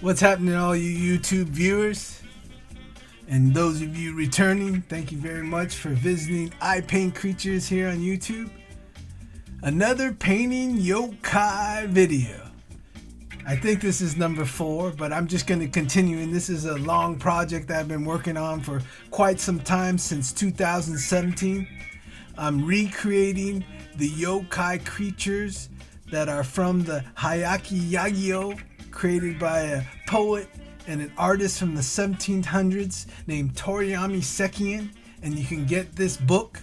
What's happening, all you YouTube viewers? And those of you returning, thank you very much for visiting I Paint Creatures here on YouTube. Another painting yokai video. I think this is number 4, but I'm just going to continue. And this is a long project that I've been working on for quite some time, since 2017. I'm recreating the yokai creatures that are from the Hayaki Yagyo, created by a poet and an artist from the 1700s named Toriyama Sekien. And you can get this book.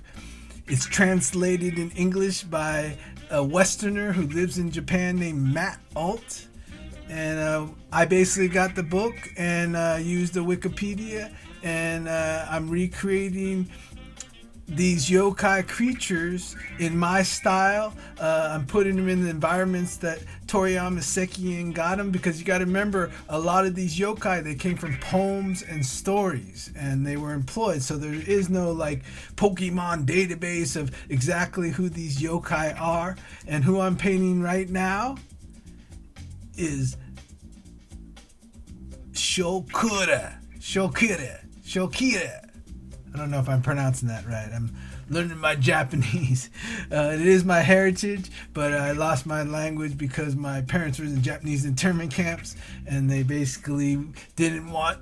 It's translated in English by a Westerner who lives in Japan named MATSU. And I basically got the book and used the Wikipedia, and I'm recreating these yokai creatures in my style. I'm putting them in the environments that Toriyama Sekien got them, because you got to remember, a lot of these yokai, they came from poems and stories, and they were employed. So there is no like Pokemon database of exactly who these yokai are. And who I'm painting right now is Shokura. I don't know if I'm pronouncing that right. I'm learning my Japanese. It is my heritage, but I lost my language because my parents were in Japanese internment camps, and they basically didn't want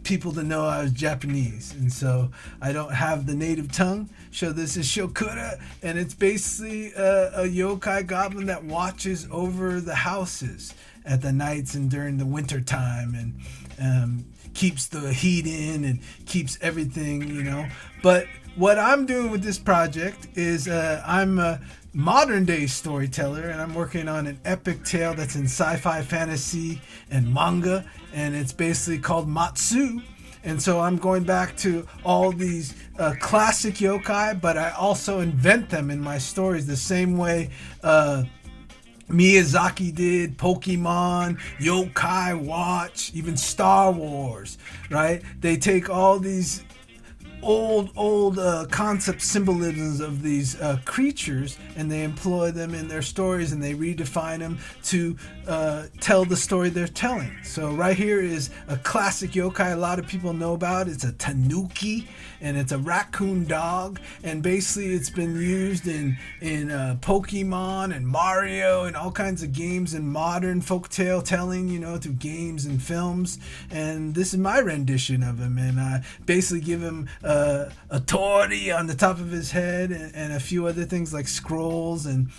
people to know I was Japanese, and so I don't have the native tongue. So this is Shokura, and it's basically a yokai goblin that watches over the houses at the nights and during the winter time, and keeps the heat in and keeps everything, But what I'm doing with this project is I'm a modern day storyteller, and I'm working on an epic tale that's in sci-fi, fantasy, and manga, and it's basically called MATSU. And so I'm going back to all these classic yokai, but I also invent them in my stories the same way Miyazaki did, Pokemon, Yokai Watch, even Star Wars, right? They take all these old concept symbolisms of these creatures, and they employ them in their stories, and they redefine them to tell the story they're telling. So right here is a classic yokai a lot of people know about. It's a tanuki, and it's a raccoon dog, and basically it's been used in Pokemon and Mario and all kinds of games and modern folktale telling, through games and films. And this is my rendition of him, and I basically give him a tori on the top of his head, and a few other things like scrolls, and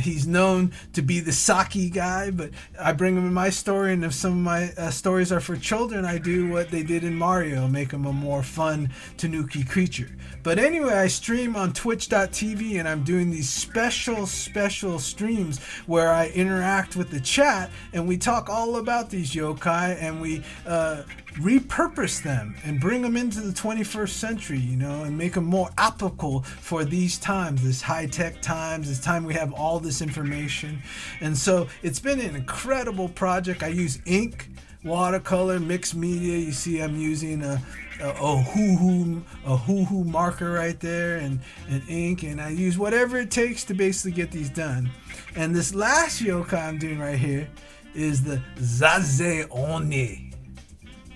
he's known to be the sake guy, but I bring him in my story, and if some of my stories are for children, I do what they did in Mario, make him a more fun tanuki creature. But anyway, I stream on twitch.tv, and I'm doing these special streams where I interact with the chat, and we talk all about these yokai, and we repurpose them and bring them into the 21st century, and make them more applicable for these times, this high-tech times, this time we have all this information. And so it's been an incredible project. I use ink, watercolor, mixed media. You see I'm using a hoo-hoo marker right there, and ink, and I use whatever it takes to basically get these done. And this last yokai I'm doing right here is the Zaze Oni.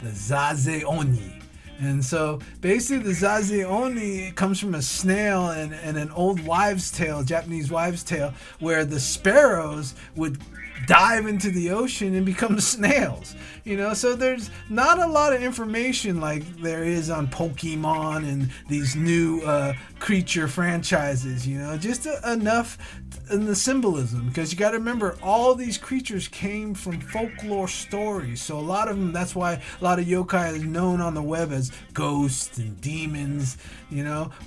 The Zaze Oni. And so basically the Zaze Oni comes from a snail and an old wives' tale, Japanese wives' tale, where the sparrows would dive into the ocean and become snails. So there's not a lot of information like there is on Pokemon and these new creature franchises, just enough in the symbolism, because you got to remember, all these creatures came from folklore stories. So a lot of them, that's why a lot of yokai is known on the web as ghosts and demons,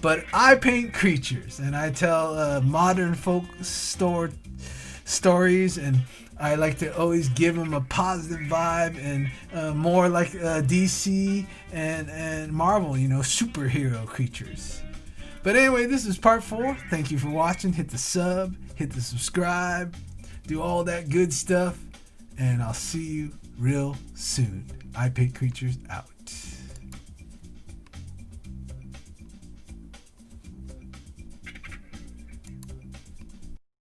but I paint creatures, and I tell modern folk stories, and I like to always give them a positive vibe, and more like DC and Marvel, superhero creatures. But anyway, this is part 4. Thank you for watching. Hit the sub, hit the subscribe, do all that good stuff, and I'll see you real soon. I Paint Creatures out.